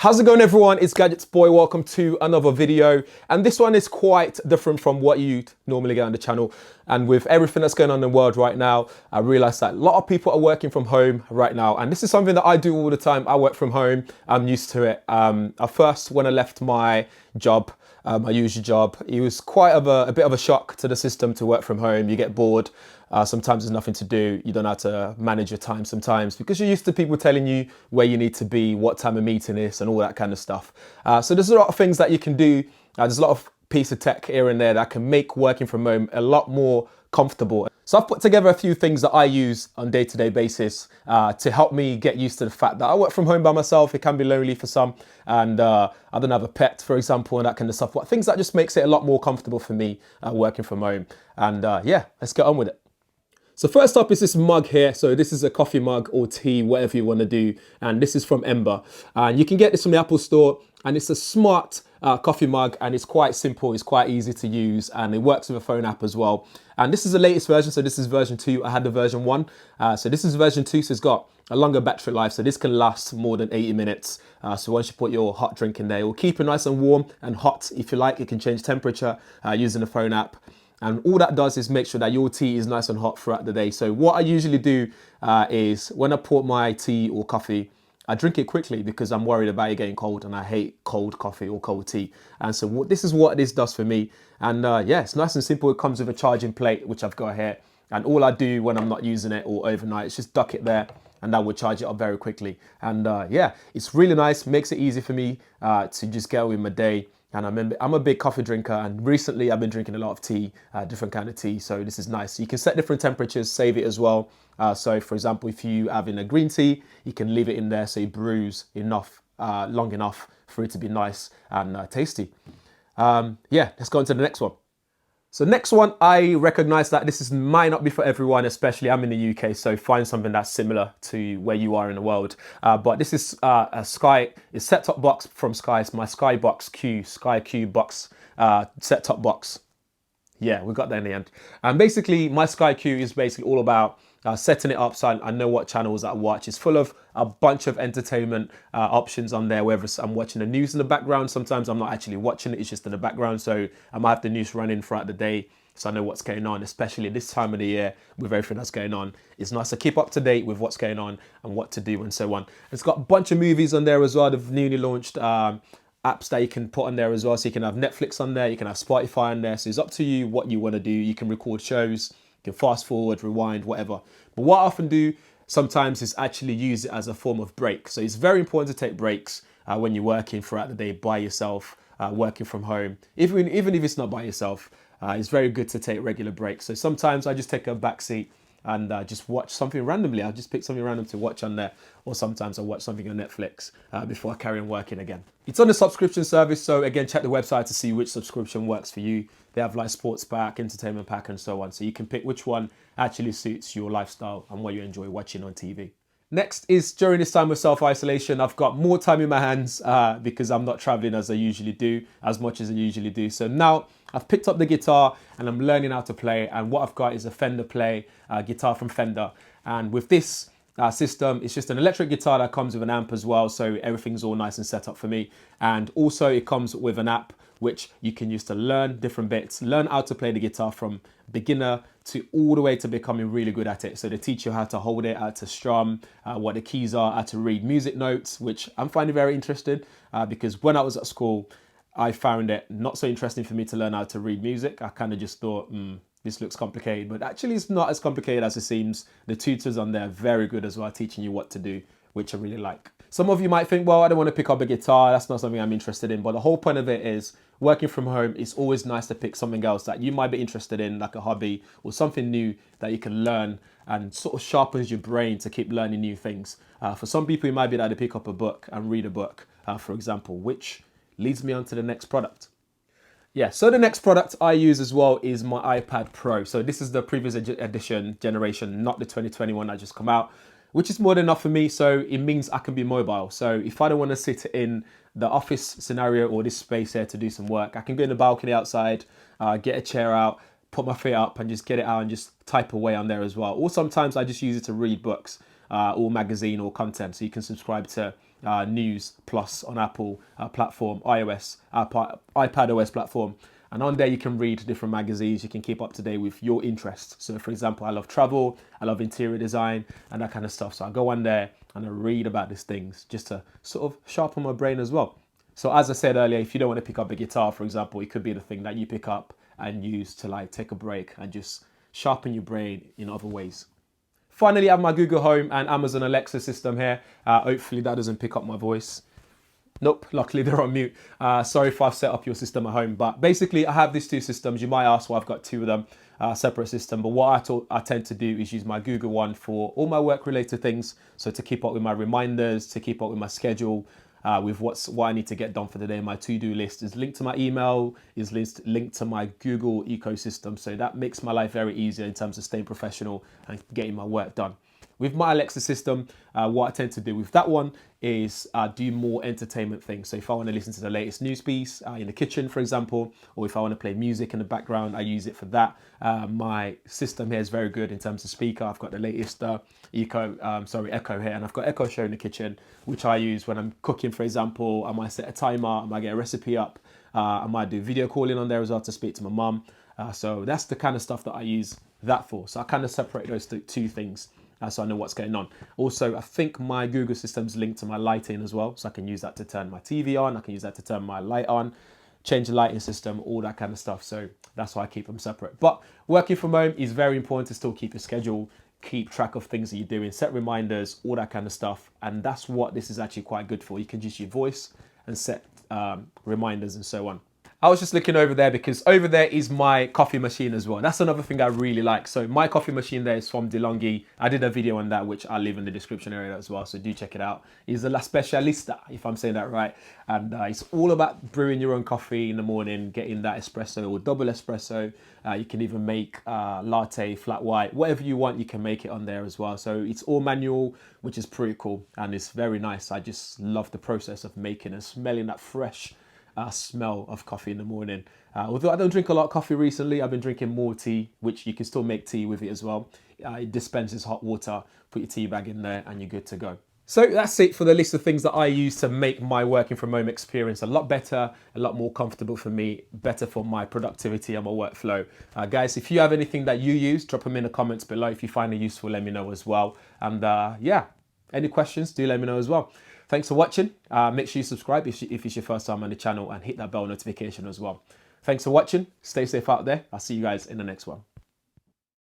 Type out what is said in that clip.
How's it going, everyone? It's GadgetsBoy. Welcome to another video, and this one is quite different from what you normally get on the channel. And with everything that's going on in the world right now, I realized that a lot of people are working from home right now, and this is something that I do all the time. I work from home. I'm used to it. At first, when I left my job, my usual job, it was quite a bit of a shock to the system to work from home. You get bored. Sometimes there's nothing to do. You don't know how to manage your time sometimes because you're used to people telling you where you need to be, what time a meeting is, and all that kind of stuff. So there's a lot of things that you can do. There's a lot of piece of tech here and there that can make working from home a lot more comfortable. So I've put together a few things that I use on a day-to-day basis to help me get used to the fact that I work from home by myself. It can be lonely for some, and I don't have a pet, for example, and that kind of stuff. But things that just makes it a lot more comfortable for me working from home. And yeah, let's get on with it. So first up is this mug here. So this is a coffee mug or tea, whatever you want to do. And this is from Ember. And you can get this from the Apple Store. And it's a smart coffee mug, and it's quite simple. It's quite easy to use, and it works with a phone app as well. And this is the latest version. So this is version 2. I had the version 1. So this is version 2. So it's got a longer battery life. So this can last more than 80 minutes. So once you put your hot drink in there, it will keep it nice and warm and hot. If you like, it can change temperature using the phone app. And all that does is make sure that your tea is nice and hot throughout the day. So what I usually do is when I pour my tea or coffee, I drink it quickly because I'm worried about it getting cold, and I hate cold coffee or cold tea. And so this is what this does for me. And yeah, it's nice and simple. It comes with a charging plate, which I've got here. And all I do when I'm not using it or overnight is just duck it there, and that will charge it up very quickly. And yeah, it's really nice, makes it easy for me to just get on with my day. And I'm a big coffee drinker, and recently I've been drinking a lot of tea, different kind of tea. So this is nice. You can set different temperatures, save it as well. So for example, if you have in a green tea, you can leave it in there so it brews enough, long enough for it to be nice and tasty. Yeah, let's go on to the next one. So next one, I recognize that might not be for everyone, especially I'm in the UK, so find something that's similar to where you are in the world. But this is a set-top box from Sky. It's my Sky Q box set-top box. Yeah, we got that in the end. And basically, my Sky Q is basically all about setting it up so I know what channels I watch. It's full of a bunch of entertainment options on there, whether I'm watching the news in the background. Sometimes I'm not actually watching it, it's just in the background. So I might have the news running throughout the day so I know what's going on, especially this time of the year with everything that's going on. It's nice to keep up to date with what's going on and what to do and so on. It's got a bunch of movies on there as well. They've newly launched apps that you can put on there as well. So you can have Netflix on there, you can have Spotify on there. So it's up to you what you want to do. You can record shows, you can fast forward, rewind, whatever. But what I often do sometimes is actually use it as a form of break. So it's very important to take breaks when you're working throughout the day by yourself, working from home. Even if it's not by yourself, it's very good to take regular breaks. So sometimes I just take a back seat and just watch something randomly. I'll just pick something random to watch on there. Or sometimes I watch something on Netflix before I carry on working again. It's on the subscription service. So again, check the website to see which subscription works for you. They have like sports pack, entertainment pack, and so on. So you can pick which one actually suits your lifestyle and what you enjoy watching on TV. Next is during this time of self-isolation, I've got more time in my hands because I'm not traveling as much as I usually do. So now I've picked up the guitar and I'm learning how to play. And what I've got is a Fender guitar from Fender. And with this system, it's just an electric guitar that comes with an amp as well. So everything's all nice and set up for me. And also it comes with an app which you can use to learn different bits, learn how to play the guitar from beginner to all the way to becoming really good at it. So they teach you how to hold it, how to strum, what the keys are, how to read music notes, which I'm finding very interesting because when I was at school, I found it not so interesting for me to learn how to read music. I kind of just thought, this looks complicated, but actually it's not as complicated as it seems. The tutors on there are very good as well, teaching you what to do, which I really like. Some of you might think, well, I don't want to pick up a guitar. That's not something I'm interested in. But the whole point of it is working from home. It's always nice to pick something else that you might be interested in, like a hobby or something new that you can learn and sort of sharpens your brain to keep learning new things. For some people, it might be that they pick up a book and read a book, for example, which leads me on to the next product. Yeah, so the next product I use as well is my iPad Pro. So this is the previous edition generation, not the 2021 that just come out, which is more than enough for me. So it means I can be mobile. So if I don't want to sit in the office scenario or this space here to do some work, I can go in the balcony outside, get a chair out, put my feet up and just get it out and just type away on there as well. Or sometimes I just use it to read books or magazine or content. So you can subscribe to News Plus on Apple platform, iOS, iPad OS platform. And on there, you can read different magazines. You can keep up to date with your interests. So for example, I love travel, I love interior design and that kind of stuff. So I go on there and I read about these things just to sort of sharpen my brain as well. So as I said earlier, if you don't want to pick up a guitar, for example, it could be the thing that you pick up and use to like take a break and just sharpen your brain in other ways. Finally, I have my Google Home and Amazon Alexa system here. Hopefully that doesn't pick up my voice. Nope, luckily they're on mute. Sorry if I've set up your system at home, but basically I have these two systems. You might ask why I've got two of them, separate system, but what I tend to do is use my Google one for all my work related things. So to keep up with my reminders, to keep up with my schedule, with what I need to get done for the day. My to-do list is linked to my email, is linked to my Google ecosystem. So that makes my life very easy in terms of staying professional and getting my work done. With my Alexa system, what I tend to do with that one is do more entertainment things. So if I want to listen to the latest news piece in the kitchen, for example, or if I want to play music in the background, I use it for that. My system here is very good in terms of speaker. I've got the latest Echo here, and I've got Echo Show in the kitchen, which I use when I'm cooking, for example. I might set a timer, I might get a recipe up, I might do video calling on there as well to speak to my mum. So that's the kind of stuff that I use that for. So I kind of separate those two things. So I know what's going on. Also, I think my Google system's linked to my lighting as well. So I can use that to turn my TV on. I can use that to turn my light on, change the lighting system, all that kind of stuff. So that's why I keep them separate. But working from home is very important to still keep your schedule, keep track of things that you're doing, set reminders, all that kind of stuff. And that's what this is actually quite good for. You can use your voice and set reminders and so on. I was just looking over there because over there is my coffee machine as well. That's another thing I really like. So my coffee machine there is from DeLonghi. I did a video on that, which I'll leave in the description area as well. So do check it out. It's a La Specialista, if I'm saying that right. And it's all about brewing your own coffee in the morning, getting that espresso or double espresso. You can even make latte, flat white, whatever you want, you can make it on there as well. So it's all manual, which is pretty cool. And it's very nice. I just love the process of making and smelling that fresh smell of coffee in the morning. Although I don't drink a lot of coffee recently, I've been drinking more tea, which you can still make tea with it as well. It dispenses hot water, put your tea bag in there and you're good to go. So that's it for the list of things that I use to make my working from home experience a lot better, a lot more comfortable for me, better for my productivity and my workflow. Guys, if you have anything that you use, drop them in the comments below. If you find it useful, let me know as well. And yeah, any questions, do let me know as well. Thanks for watching. Make sure you subscribe if it's your first time on the channel and hit that bell notification as well. Thanks for watching. Stay safe out there. I'll see you guys in the next one.